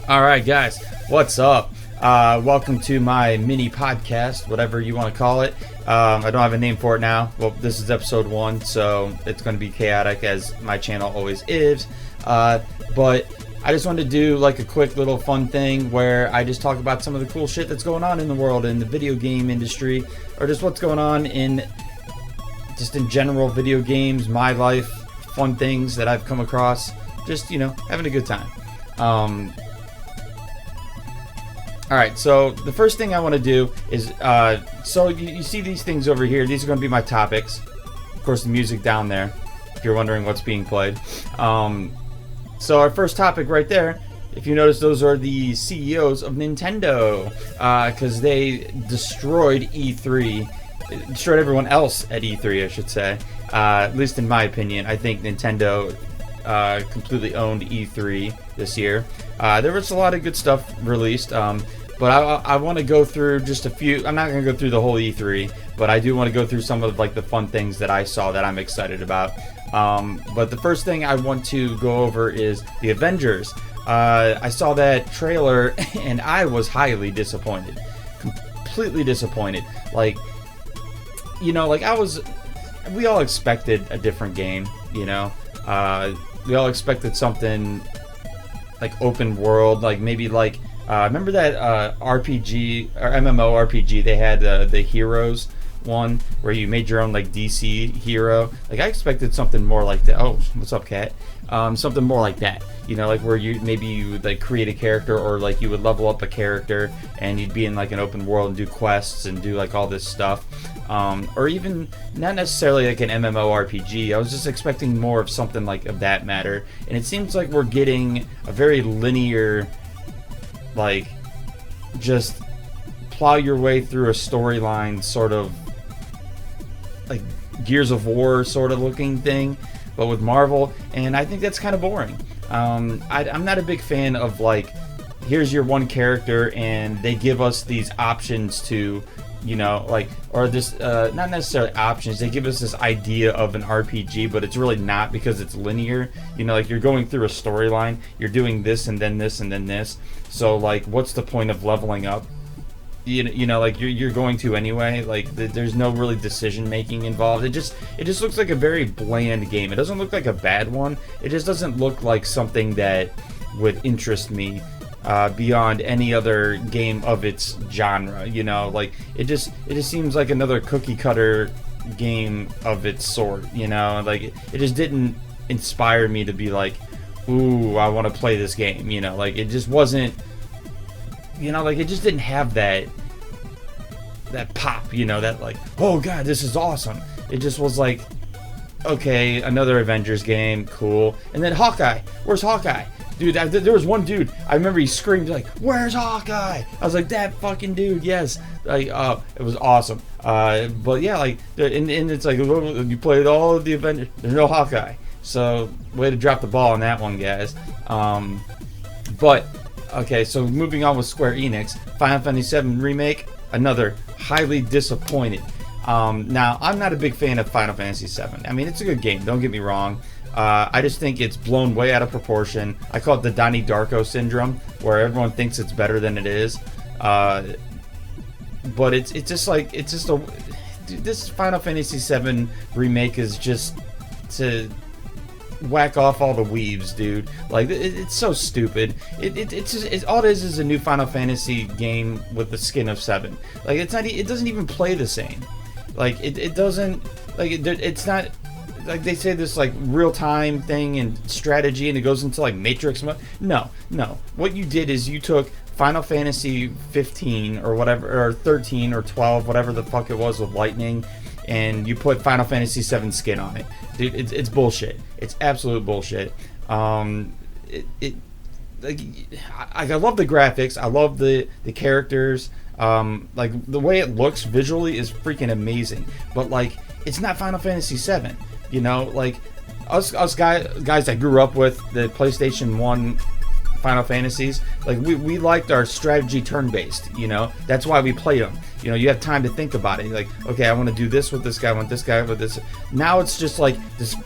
All right, guys, what's up? Welcome to my mini podcast, whatever you want to call it. I don't have a name for it now. Well, this is episode 1, so it's going to be chaotic as my channel always is. But I just wanted to do like a quick little fun thing where I just talk about some of the cool shit that's going on in the world, in the video game industry, or just what's going on in general video games, my life, fun things that I've come across, just, having a good time. Alright, so the first thing I want to do is, so you see these things over here, these are going to be my topics. Of course, the music down there, if you're wondering what's being played. So our first topic right there, if you notice, those are the CEOs of Nintendo, because they destroyed E3, destroyed everyone else at E3, I should say. At least in my opinion, I think Nintendo completely owned E3 this year. There was a lot of good stuff released, but I want to go through just a few. I'm not going to go through the whole E3, but I do want to go through some of like the fun things that I saw that I'm excited about. But the first thing I want to go over is the Avengers. I saw that trailer and I was highly disappointed, completely disappointed. Like, we all expected a different game, we all expected something like open world, like maybe like remember that RPG or MMORPG they had, the Heroes one, where you made your own like DC hero. Like, I expected something more like that. Oh, what's up, cat? Something more like that, like where you would like create a character, or like you would level up a character and you'd be in like an open world and do quests and do like all this stuff, or even not necessarily like an MMORPG. I was just expecting more of something like of that matter, and it seems like we're getting a very linear, like, just plow your way through a storyline, sort of like Gears of War sort of looking thing, but with Marvel, and I think that's kind of boring. I'm not a big fan of like, here's your one character and they give us these options to, or this, not necessarily options, they give us this idea of an RPG, but it's really not, because it's linear. Like, you're going through a storyline, you're doing this and then this and then this, so like, what's the point of leveling up? Like you're going to anyway. Like, there's no really decision making involved. It just looks like a very bland game. It doesn't look like a bad one. It just doesn't look like something that would interest me beyond any other game of its genre. Like, it just seems like another cookie cutter game of its sort. Like, it just didn't inspire me to be like, ooh, I want to play this game. Like, it just wasn't. Like, it just didn't have that pop, that like, oh god, this is awesome. It just was like, okay, another Avengers game, cool. And then Hawkeye, where's Hawkeye? Dude, there was one dude, I remember he screamed like, where's Hawkeye? I was like, that fucking dude, yes. Like, it was awesome. But yeah, like, and it's like, you played all of the Avengers, there's no Hawkeye. So, way to drop the ball on that one, guys. But okay, so moving on with Square Enix, Final Fantasy VII Remake, another highly disappointed. Now, I'm not a big fan of Final Fantasy VII. I mean, it's a good game, don't get me wrong. I just think it's blown way out of proportion. I call it the Donnie Darko syndrome, where everyone thinks it's better than it is. But this Final Fantasy VII Remake is just to whack off all the weaves, dude. Like, it's so stupid. It's all it is a new Final Fantasy game with the skin of 7. Like, it doesn't even play the same. Like, it doesn't, like, it's not, like, they say this like real time thing and strategy, and it goes into like Matrix mode. No. What you did is you took Final Fantasy 15 or whatever, or 13 or 12, whatever the fuck it was with Lightning, and you put Final Fantasy VII skin on it. Dude, it's bullshit. It's absolute bullshit. Like, I love the graphics. I love the characters. Like, the way it looks visually is freaking amazing. But like, it's not Final Fantasy VII. Like, us guys that grew up with the PlayStation 1 Final Fantasies, like, we liked our strategy turn-based, that's why we played them. You have time to think about it. Like, okay, I want to do this with this guy, I want this guy with this. Now it's just like this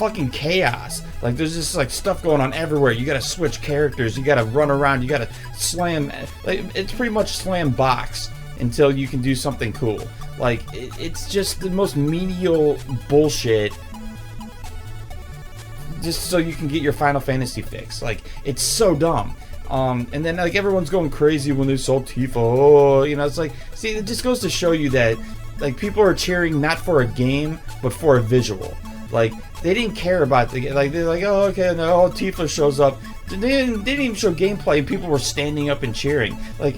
fucking chaos. Like there's just like stuff going on everywhere. You gotta switch characters, you gotta run around, you gotta slam. Like it's pretty much slam box until you can do something cool. Like it's just the most menial bullshit, just so you can get your Final Fantasy fix. Like it's so dumb. And then like everyone's going crazy when they saw Tifa. Oh, you know, it's like, see, it just goes to show you that like people are cheering not for a game but for a visual. Like they didn't care about the game. Like they're like, oh okay, and oh Tifa shows up. They didn't even show gameplay, and people were standing up and cheering. Like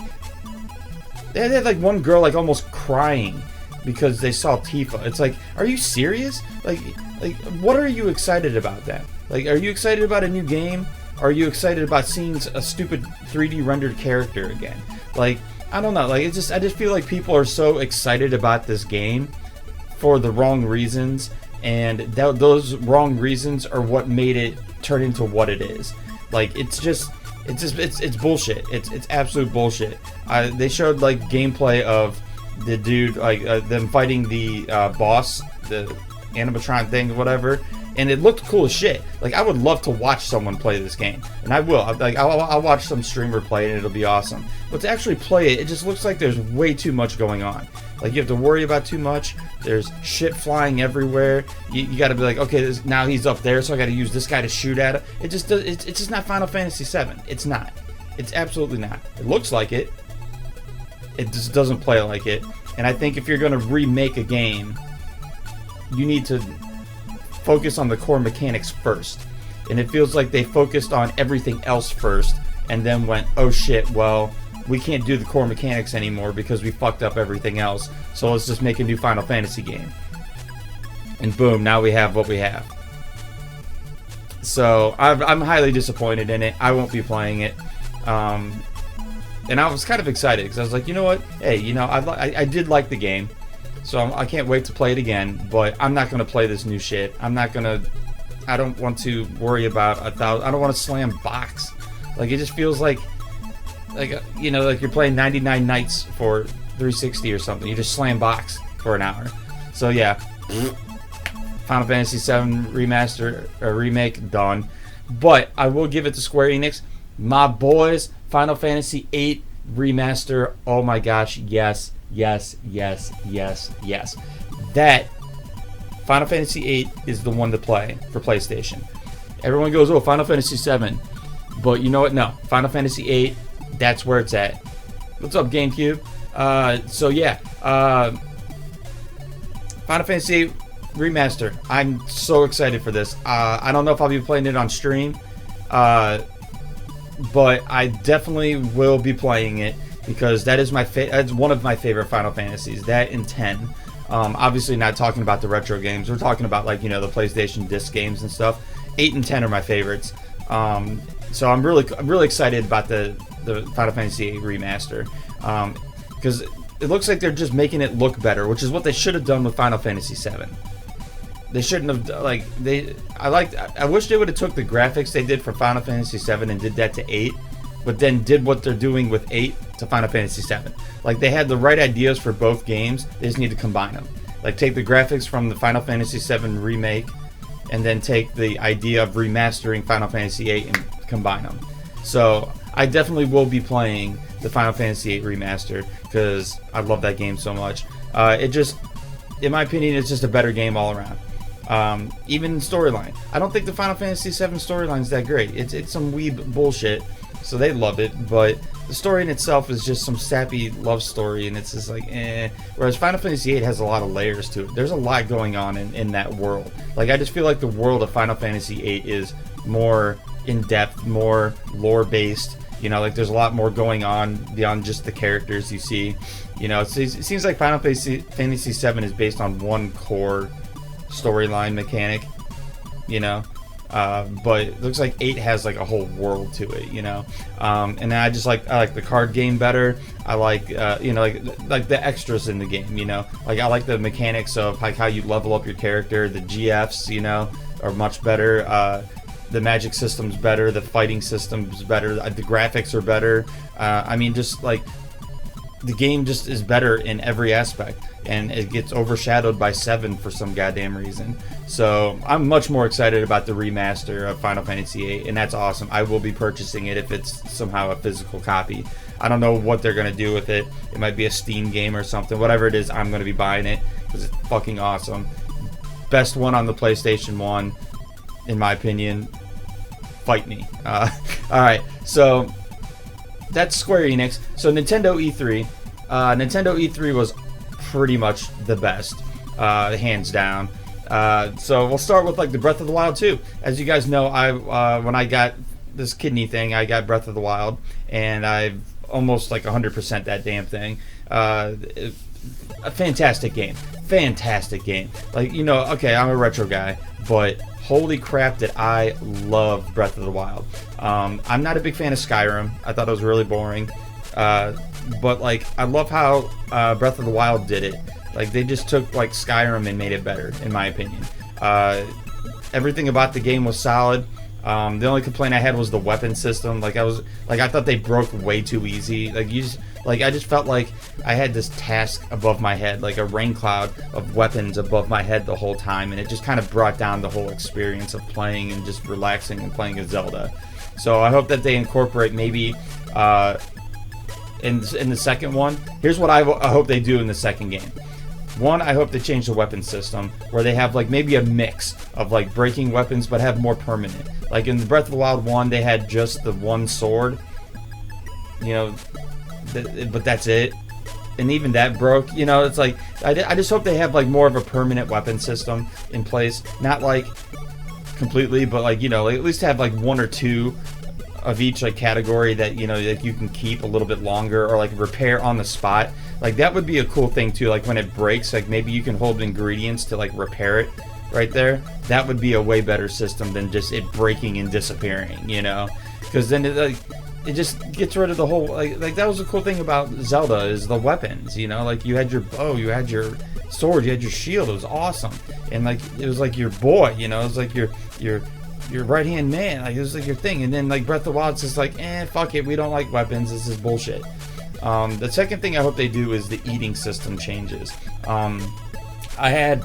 they had like one girl like almost crying because they saw Tifa. It's like, are you serious? Like what are you excited about then? Like, are you excited about a new game? Are you excited about seeing a stupid 3D rendered character again? Like, I don't know. Like, I just feel like people are so excited about this game for the wrong reasons, and those wrong reasons are what made it turn into what it is. Like, it's bullshit. It's absolute bullshit. They showed like gameplay of the dude, like them fighting the boss, the animatron thing, whatever. And it looked cool as shit. Like, I would love to watch someone play this game, and I will. I'll watch some streamer play it, and it'll be awesome. But to actually play it, it just looks like there's way too much going on. Like, you have to worry about too much. There's shit flying everywhere. You got to be like, okay, now he's up there, so I got to use this guy to shoot at him. It just does. It's just not Final Fantasy VII. It's not. It's absolutely not. It looks like it. It just doesn't play like it. And I think if you're going to remake a game, you need to focus on the core mechanics first. And it feels like they focused on everything else first and then went, oh shit, well, we can't do the core mechanics anymore because we fucked up everything else, so let's just make a new Final Fantasy game. And boom, now we have what we have. So I'm highly disappointed in it. I won't be playing it. And I was kind of excited because I was like, you know what, hey, you know, I did like the game. So I can't wait to play it again, but I'm not going to play this new shit. I don't want to worry about I don't want to slam box. Like, it just feels like you know, like you're playing 99 Nights for 360 or something. You just slam box for an hour. So yeah, Final Fantasy VII remaster or remake done. But I will give it to Square Enix. My boys, Final Fantasy VIII remaster. Oh my gosh, yes. Yes. That Final Fantasy VIII is the one to play for PlayStation. Everyone goes, oh, Final Fantasy VII. But you know what? No. Final Fantasy VIII, that's where it's at. What's up, GameCube? So yeah. Final Fantasy VIII Remaster. I'm so excited for this. I don't know if I'll be playing it on stream. But I definitely will be playing it, because that is that's one of my favorite Final Fantasies. That and 10. Obviously not talking about the retro games. We're talking about, like, you know, the PlayStation disc games and stuff. 8 and 10 are my favorites. So I'm really excited about the Final Fantasy VIII remaster, because it looks like they're just making it look better, which is what they should have done with Final Fantasy VII. They shouldn't have, like, I wish they would have took the graphics they did for Final Fantasy VII and did that to 8. But then did what they're doing with 8 to Final Fantasy VII. Like, they had the right ideas for both games. They just need to combine them. Like, take the graphics from the Final Fantasy VII remake, and then take the idea of remastering Final Fantasy VIII and combine them. So I definitely will be playing the Final Fantasy VIII remaster, because I love that game so much. It just, in my opinion, it's just a better game all around. Even storyline. I don't think the Final Fantasy VII storyline is that great. It's some weeb bullshit. So they love it, but the story in itself is just some sappy love story, and it's just like, eh. Whereas Final Fantasy VIII has a lot of layers to it. There's a lot going on in that world. Like, I just feel like the world of Final Fantasy VIII is more in-depth, more lore-based. You know, like, there's a lot more going on beyond just the characters you see. You know, it seems like Final Fantasy VII is based on one core storyline mechanic, you know. But it looks like 8 has like a whole world to it, you know. And then I like the card game better. I like you know, like the extras in the game, you know. Like, I like the mechanics of like how you level up your character. The GFs, you know, are much better. The magic system's better. The fighting system's better. The graphics are better. I mean, just like the game just is better in every aspect, and it gets overshadowed by 7 for some goddamn reason. So I'm much more excited about the remaster of Final Fantasy VIII, and that's awesome. I will be purchasing it if it's somehow a physical copy. I don't know what they're going to do with it. It might be a Steam game or something. Whatever it is, I'm going to be buying it because it's fucking awesome. Best one on the PlayStation 1, in my opinion. Fight me. Alright, so that's Square Enix. So Nintendo E3. Nintendo E3 was pretty much the best, hands down. So we'll start with like the Breath of the Wild 2. As you guys know, when I got this kidney thing, I got Breath of the Wild, and I've almost like 100% that damn thing. A fantastic game. Like, you know, okay, I'm a retro guy, but holy crap did I love Breath of the Wild. I'm not a big fan of Skyrim. I thought it was really boring. But like, I love how Breath of the Wild did it. Like, they just took like Skyrim and made it better, in my opinion. Everything about the game was solid. The only complaint I had was the weapon system. I thought they broke way too easy. I just felt like I had this task above my head, like a rain cloud of weapons above my head the whole time, and it just kind of brought down the whole experience of playing and just relaxing and playing a Zelda. So I hope that they incorporate maybe in the second one. Here's what I hope they do in the second game. One, I hope they change the weapon system where they have like maybe a mix of like breaking weapons but have more permanent. Like in the Breath of the Wild 1, they had just the one sword, you know, but that's it. And even that broke, you know. It's like I just hope they have like more of a permanent weapon system in place, not like completely, but like, you know, at least have like one or two of each like category that, you know, like you can keep a little bit longer, or like repair on the spot. Like that would be a cool thing too. Like when it breaks, like maybe you can hold ingredients to like repair it right there. That would be a way better system than just it breaking and disappearing, you know, because then it just gets rid of the whole like that was the cool thing about Zelda, is the weapons, you know. Like you had your bow, you had your sword, you had your shield. It was awesome, and like it was like your boy, you know. It was like your right hand man. Like it was like your thing. And then like Breath of the Wild's just like, fuck it, we don't like weapons. This is bullshit. The second thing I hope they do is the eating system changes. I had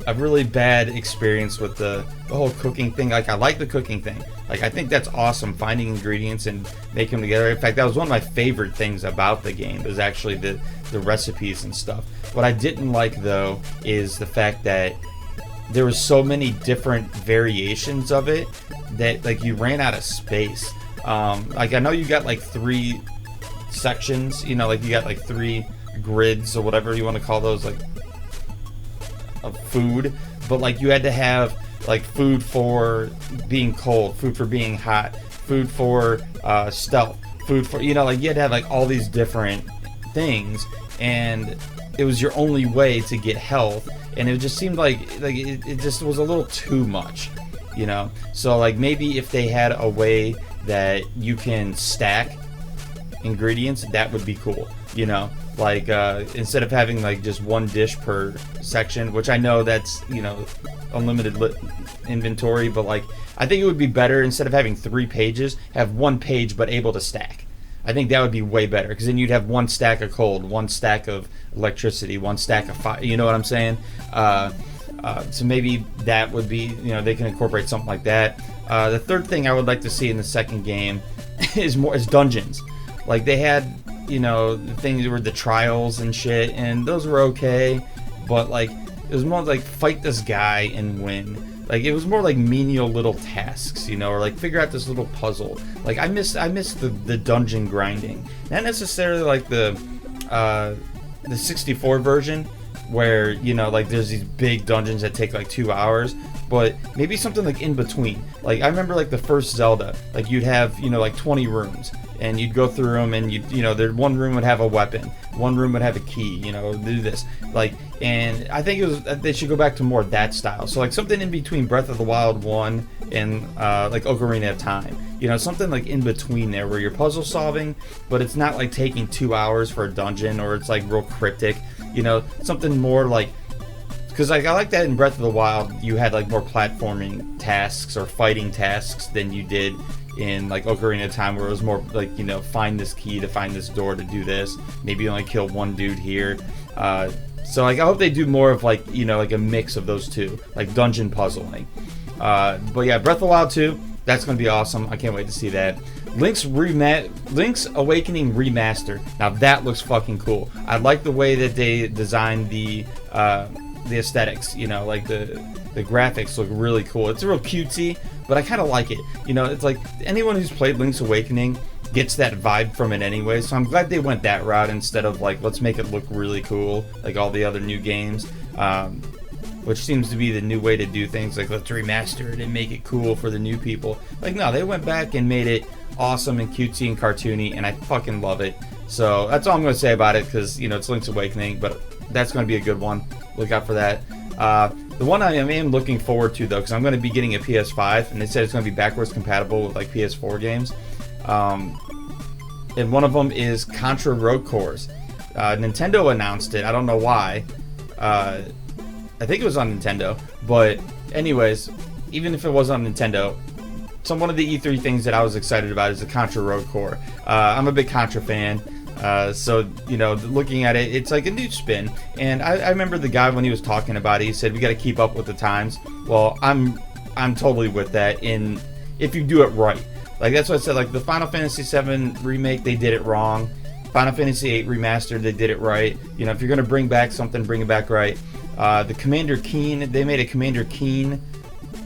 a really bad experience with the whole cooking thing. Like I like the cooking thing. Like I think that's awesome, finding ingredients and making them together. In fact, that was one of my favorite things about the game, is actually the recipes and stuff. What I didn't like though is the fact that there was so many different variations of it that like you ran out of space. Like I know you got like 3 sections, you know, like you got like 3 grids or whatever you want to call those, like of food, but like you had to have like food for being cold, food for being hot, food for stealth, food for, you know, like you had to have like all these different things, and it was your only way to get health, and it just seemed like it just was a little too much, you know. So like maybe if they had a way that you can stack ingredients, that would be cool, you know. Like instead of having like just one dish per section, which I know that's, you know, unlimited inventory, but like I think it would be better, instead of having 3 pages, have 1 page but able to stack. I think that would be way better, because then you'd have 1 stack of cold, 1 stack of electricity, 1 stack of fire. You know what I'm saying? So maybe that would be, you know, they can incorporate something like that. The third thing I would like to see in the second game is dungeons. Like they had, you know, the things were the trials and shit, and those were okay, but like it was more like fight this guy and win. Like it was more like menial little tasks, you know, or like figure out this little puzzle. Like I miss the dungeon grinding. Not necessarily like the 64 version, where, you know, like there's these big dungeons that take like 2 hours, but maybe something like in between. Like I remember like the first Zelda, like you'd have, you know, like 20 rooms, and you'd go through them, and you know, there one room would have a weapon, one room would have a key, you know, do this, like, and I think they should go back to more that style. So like something in between Breath of the Wild 1 and like Ocarina of Time, you know, something like in between there where you're puzzle solving, but it's not like taking 2 hours for a dungeon, or it's like real cryptic, you know, something more like, because like I like that in Breath of the Wild you had like more platforming tasks or fighting tasks than you did in like Ocarina of Time, where it was more like, you know, find this key to find this door to do this. Maybe only kill one dude here. So like I hope they do more of like, you know, like a mix of those two, like dungeon puzzling. But yeah, Breath of the Wild 2, that's gonna be awesome. I can't wait to see that. Link's Awakening remaster. Now that looks fucking cool. I like the way that they designed the aesthetics. You know, like the graphics look really cool. It's real cutesy, but I kind of like it. You know, it's like anyone who's played Link's Awakening gets that vibe from it anyway. So I'm glad they went that route instead of like, let's make it look really cool like all the other new games. Which seems to be the new way to do things, like let's remaster it and make it cool for the new people. Like no, they went back and made it awesome and cutesy and cartoony, and I fucking love it. So that's all I'm going to say about it, because you know it's Link's Awakening, but that's going to be a good one. Look out for that. The one I am looking forward to though, because I'm going to be getting a PS5, and they said it's going to be backwards compatible with like PS4 games. And one of them is Contra Road Course. Nintendo announced it. I don't know why. I think it was on Nintendo, but anyways, even if it was on Nintendo, one of the E3 things that I was excited about is the Contra Road Core. I'm a big Contra fan, so you know, looking at it, it's like a new spin. And I remember the guy when he was talking about it, he said we got to keep up with the times. Well, I'm totally with that. If you do it right, like that's what I said. Like the Final Fantasy VII remake, they did it wrong. Final Fantasy VIII remastered, they did it right. You know, if you're gonna bring back something, bring it back right. The Commander Keen, they made a Commander Keen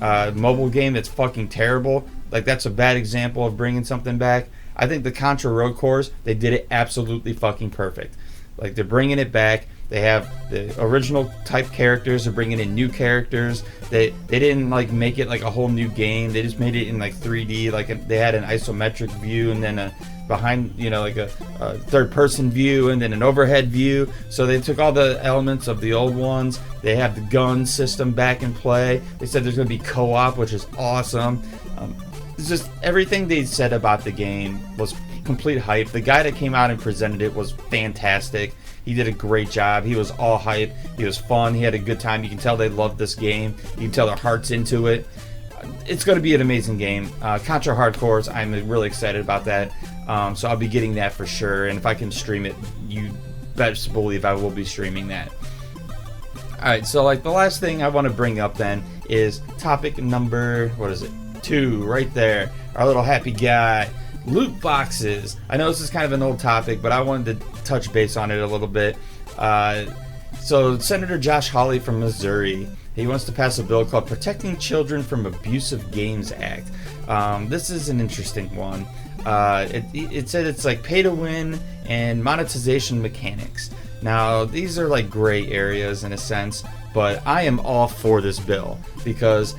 mobile game that's fucking terrible. Like that's a bad example of bringing something back. I think the Contra Road Course, they did it absolutely fucking perfect. Like they're bringing it back. They have the original type characters. They're bringing in new characters. They didn't like make it like a whole new game. They just made it in like 3D. Like they had an isometric view and then a behind, you know, like a third person view and then an overhead view. So they took all the elements of the old ones. They have the gun system back in play. They said there's going to be co-op, which is awesome. It's just everything they said about the game was complete hype. The guy that came out and presented it was fantastic. He did a great job. He was all hype. He was fun. He had a good time. You can tell they loved this game. You can tell their heart's into it. It's going to be an amazing game. Contra Hard Course, I'm really excited about that. So I'll be getting that for sure. And if I can stream it, you best believe I will be streaming that. Alright, so like the last thing I want to bring up then is topic number, 2, right there. Our little happy guy. Loot boxes. I know this is kind of an old topic, but I wanted to touch base on it a little bit. So Senator Josh Hawley from Missouri, he wants to pass a bill called Protecting Children from Abusive Games Act. This is an interesting one. It said it's like pay to win and monetization mechanics. Now these are like gray areas in a sense, but I am all for this bill because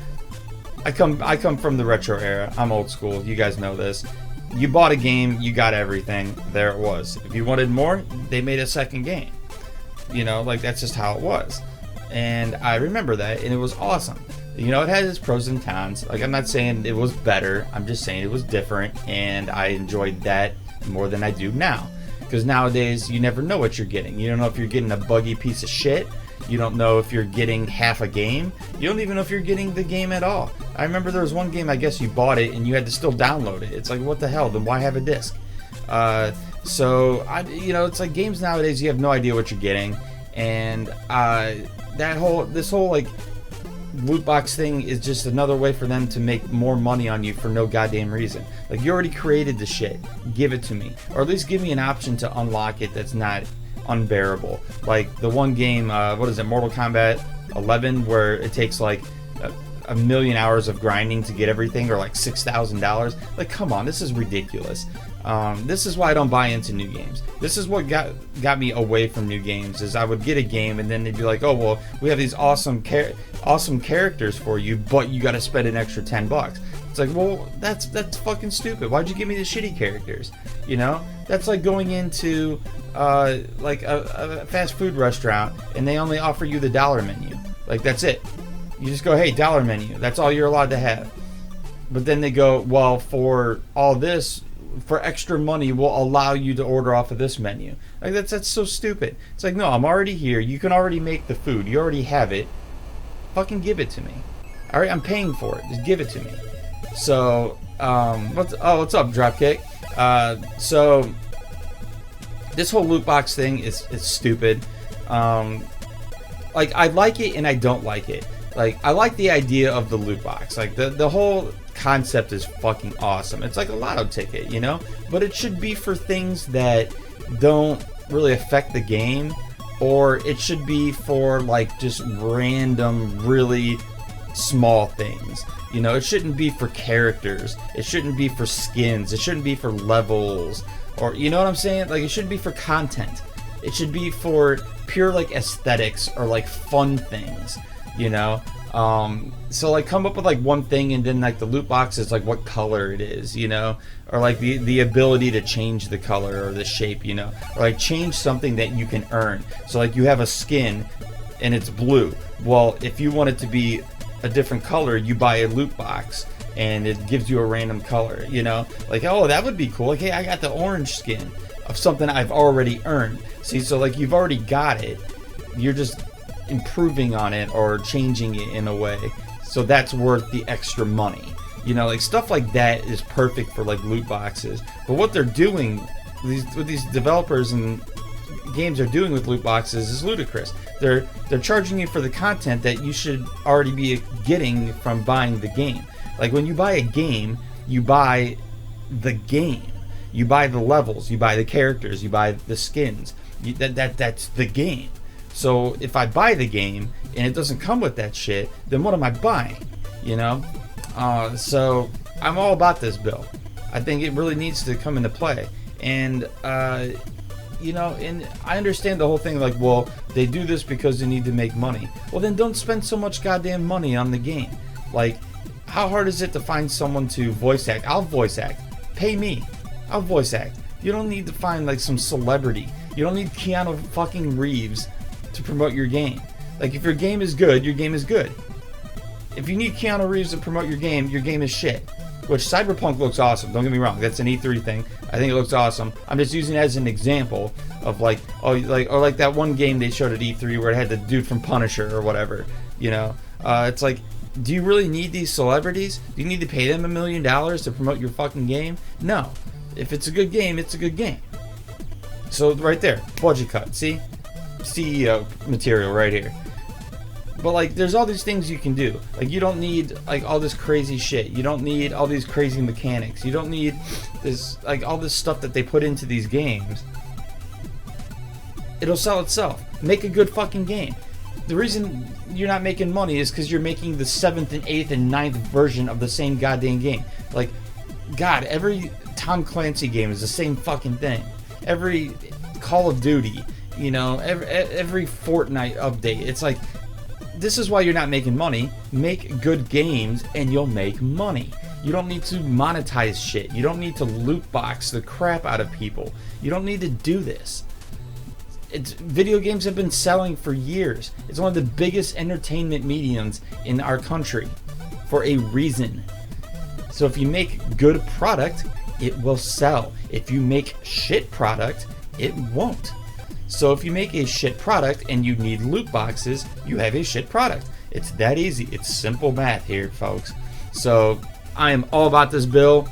I come from the retro era. I'm old school. You guys know this. You bought a game, you got everything. There it was. If you wanted more, they made a second game. You know, like that's just how it was. And I remember that, and it was awesome. You know, it had its pros and cons. Like, I'm not saying it was better. I'm just saying it was different, and I enjoyed that more than I do now. Because nowadays, you never know what you're getting. You don't know if you're getting a buggy piece of shit. You don't know if you're getting half a game. You don't even know if you're getting the game at all. I remember there was one game, I guess you bought it, and you had to still download it. It's like, what the hell? Then why have a disc? You know, it's like games nowadays, you have no idea what you're getting. And this whole like loot box thing is just another way for them to make more money on you for no goddamn reason. Like, you already created the shit, give it to me, or at least give me an option to unlock it that's not unbearable. Like the one game, Mortal Kombat 11, where it takes like a million hours of grinding to get everything, or like $6,000. Like, come on, this is ridiculous. This is why I don't buy into new games. This is what got me away from new games. Is I would get a game and then they'd be like, oh well, we have these awesome characters for you, but you got to spend an extra $10. It's like, well, that's fucking stupid. Why'd you give me the shitty characters? You know, that's like going into like a fast food restaurant and they only offer you the dollar menu. Like, that's it. You just go, hey, dollar menu. That's all you're allowed to have. But then they go, well, for all this, for extra money, we'll allow you to order off of this menu. Like, that's so stupid. It's like, no, I'm already here. You can already make the food. You already have it. Fucking give it to me. All right, I'm paying for it. Just give it to me. So what's up, Dropkick? So this whole loot box thing is stupid. Like, I like it and I don't like it. Like, I like the idea of the loot box. Like, the whole concept is fucking awesome. It's like a lotto ticket, you know? But it should be for things that don't really affect the game, or it should be for, like, just random, really small things. You know, it shouldn't be for characters. It shouldn't be for skins. It shouldn't be for levels. Or, you know what I'm saying? Like, it shouldn't be for content. It should be for pure, like, aesthetics or, like, fun things, you know? So, like, come up with, like, one thing, and then, like, the loot box is, like, what color it is, you know? Or, like, the ability to change the color or the shape, you know? Or, like, change something that you can earn. So, like, you have a skin, and it's blue. Well, if you want it to be a different color, you buy a loot box, and it gives you a random color, you know? Like, oh, that would be cool. Like, hey, I got the orange skin of something I've already earned. See, so, like, you've already got it. You're just improving on it or changing it in a way. So that's worth the extra money. You know, like, stuff like that is perfect for, like, loot boxes. But what they're doing, what these developers and games are doing with loot boxes is ludicrous. They're charging you for the content that you should already be getting from buying the game. Like, when you buy a game, you buy the game. You buy the levels, you buy the characters, you buy the skins. That's the game. So if I buy the game and it doesn't come with that shit, then what am I buying? You know? So I'm all about this bill. I think it really needs to come into play. And, you know, and I understand the whole thing, like, well, they do this because they need to make money. Well, then don't spend so much goddamn money on the game. Like, how hard is it to find someone to voice act? I'll voice act. Pay me. I'll voice act. You don't need to find, like, some celebrity. You don't need Keanu fucking Reeves to promote your game. Like, if your game is good, your game is good. If you need Keanu Reeves to promote your game is shit. Which, Cyberpunk looks awesome, don't get me wrong. That's an E3 thing. I think it looks awesome. I'm just using it as an example of, like, or like that one game they showed at E3 where it had the dude from Punisher or whatever. You know? It's like, do you really need these celebrities? Do you need to pay them $1 million to promote your fucking game? No. If it's a good game, it's a good game. So right there, budget cut. See? CEO material right here. But, like, there's all these things you can do. Like, you don't need, like, all this crazy shit. You don't need all these crazy mechanics. You don't need this, like, all this stuff that they put into these games. It'll sell itself. Make a good fucking game. The reason you're not making money is because you're making the 7th and 8th and 9th version of the same goddamn game. Like, God, every Tom Clancy game is the same fucking thing. Every Call of Duty, you know, every Fortnite update. It's like, this is why you're not making money. Make good games and you'll make money. You don't need to monetize shit. You don't need to loot box the crap out of people. You don't need to do this. Video games have been selling for years. It's one of the biggest entertainment mediums in our country for a reason. So if you make good product, it will sell. If you make shit product, it won't. So if you make a shit product and you need loot boxes, you have a shit product. It's that easy. It's simple math here, folks. So I am all about this bill.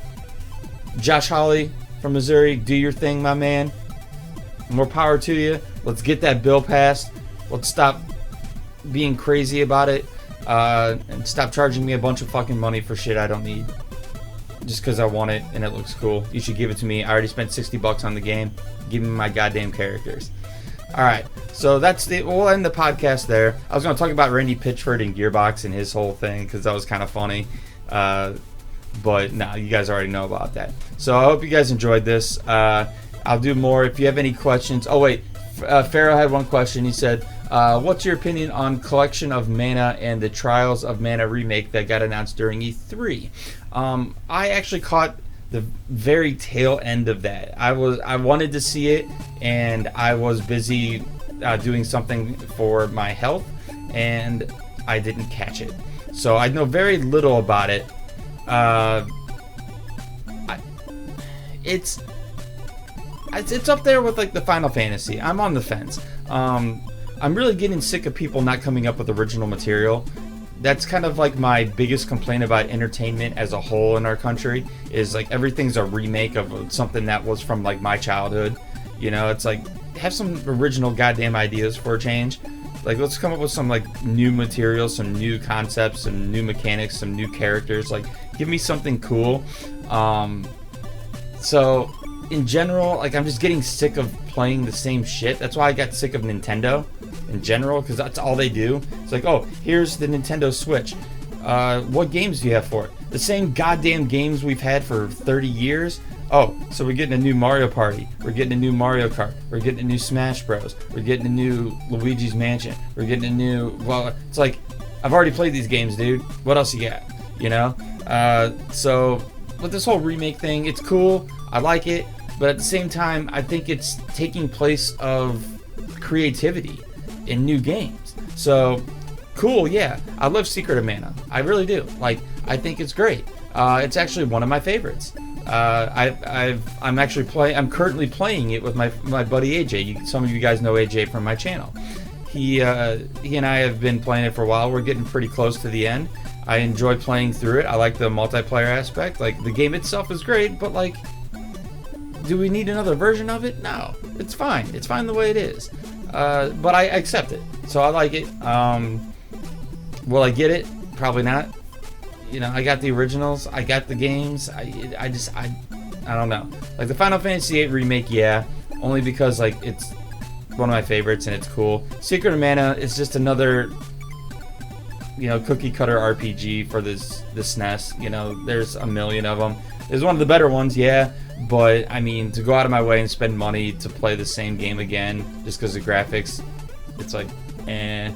Josh Hawley from Missouri, do your thing, my man. More power to you. Let's get that bill passed. Let's stop being crazy about it, and stop charging me a bunch of fucking money for shit I don't need. Just because I want it and it looks cool. You should give it to me. I already spent $60 on the game. Give me my goddamn characters. Alright, so we'll end the podcast there. I was going to talk about Randy Pitchford and Gearbox and his whole thing because that was kind of funny. But no, you guys already know about that. So I hope you guys enjoyed this. I'll do more. If you have any questions. Oh, wait. Pharaoh had one question. He said, what's your opinion on Collection of Mana and the Trials of Mana remake that got announced during E3? I actually caught the very tail end of that. I wanted to see it, and I was busy doing something for my health, and I didn't catch it. So I know very little about it. It's up there with, like, the Final Fantasy. I'm on the fence. I'm really getting sick of people not coming up with original material. that's kind of like my biggest complaint about entertainment as a whole in our country, is like everything's a remake of something that was from like my childhood. You know, it's like, have some original goddamn ideas for a change. Like, let's come up with some like new material, some new concepts, some new mechanics, some new characters. Like, give me something cool. So in general, like, I'm just getting sick of playing the same shit. That's why I got sick of Nintendo in general, because that's all they do. It's like, oh, here's the Nintendo Switch. What games do you have for it? The same goddamn games we've had for 30 years. Oh, so we're getting a new Mario Party. We're getting a new Mario Kart. We're getting a new Smash Bros. We're getting a new Luigi's Mansion. We're getting a new... Well, it's like, I've already played these games, dude. What else you got? You know? So, with this whole remake thing, it's cool. I like it. But at the same time, I think it's taking place of creativity in new games. So, cool, yeah. I love Secret of Mana. I really do. Like, I think it's great. It's actually one of my favorites. I'm currently playing it with my buddy AJ. Some of you guys know AJ from my channel. He and I have been playing it for a while. We're getting pretty close to the end. I enjoy playing through it. I like the multiplayer aspect. Like, the game itself is great, but like, do we need another version of it? No, it's fine. It's fine the way it is. But I accept it, so I like it. Will I get it? Probably not. You know, I got the originals. I got the games. I don't know. Like the Final Fantasy VIII remake, yeah, only because like it's one of my favorites and it's cool. Secret of Mana is just another, you know, cookie cutter RPG for this SNES. You know, there's a million of them. There's one of the better ones, yeah, but I mean, to go out of my way and spend money to play the same game again just because of graphics, it's like, eh.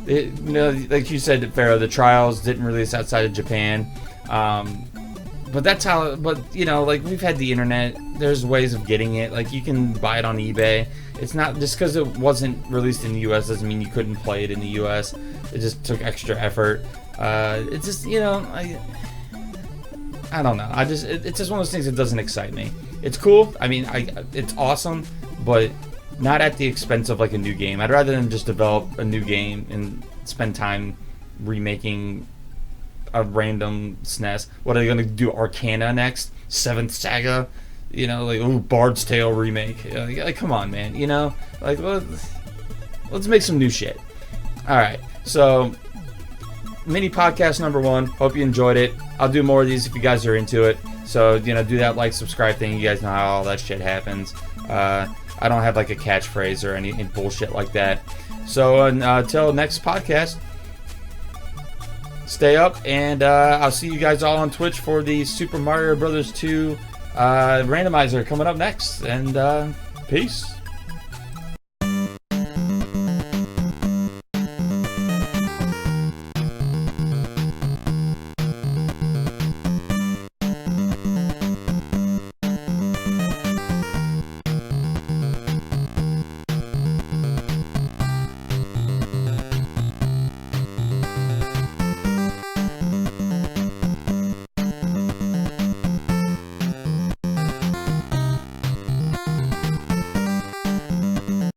You know, like you said, Pharaoh, the Trials didn't release outside of Japan, but that's how. But you know, like, we've had the internet. There's ways of getting it. Like, you can buy it on eBay. It's not just because it wasn't released in the U.S. doesn't mean you couldn't play it in the U.S. It just took extra effort. It's just, you know, I don't know. It's just one of those things that doesn't excite me. It's cool. I mean, it's awesome, but not at the expense of like a new game. I'd rather than just develop a new game and spend time remaking a random SNES. What are they gonna do? Arcana next? Seventh Saga? You know, like, ooh, Bard's Tale remake. Like, come on, man. You know, like, let's make some new shit. All right, so mini podcast number 1. Hope you enjoyed it. I'll do more of these if you guys are into it. So, you know, do that like, subscribe thing. You guys know how all that shit happens. I don't have like a catchphrase or any bullshit like that. So until next podcast, stay up, and I'll see you guys all on Twitch for the Super Mario Bros. 2 randomizer coming up next. And peace.